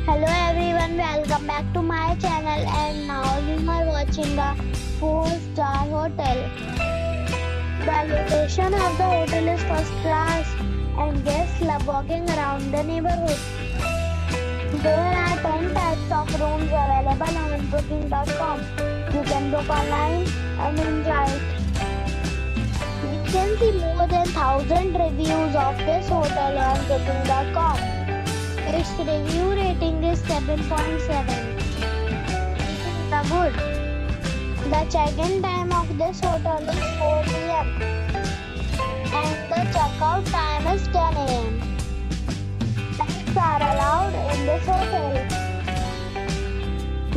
Hello everyone, welcome back to my channel and now you are watching a 4-star hotel. The location of the hotel is first class and guests love walking around the neighborhood. There are 10 types of rooms available on booking.com. You can book online and enjoy it. You can see more than 1000 reviews of this hotel on booking.com. Its review rating is 7.7. The good. The check-in time of this hotel is 4 p.m. and the checkout time is 10 a.m. Pets are allowed in this hotel.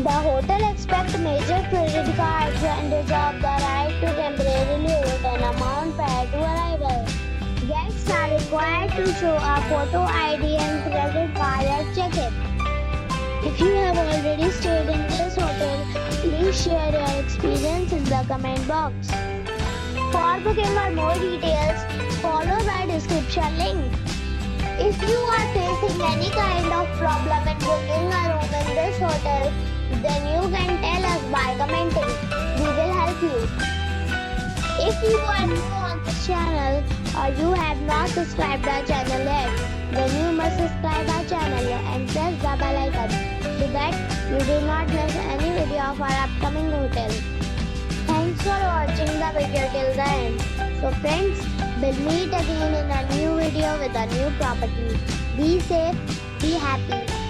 The hotel accepts major credit cards and reserves the right to temporarily hold an amount prior to arrival. Guests are required to show a photo ID and credit card at check-in. If you have already stayed in this hotel, please share your experience in the comment box. For booking or more details, follow the description link. If you are facing any kind of problem in booking a room in this hotel, then you can tell us by commenting. We will help you. If you are new on this channel or you have not subscribed our channel yet, then you must subscribe our channel and press the bell icon so that you do not miss any video of our upcoming hotel. Thanks for watching the video till the end. So friends, we'll meet again in a new video with a new property. Be safe, be happy.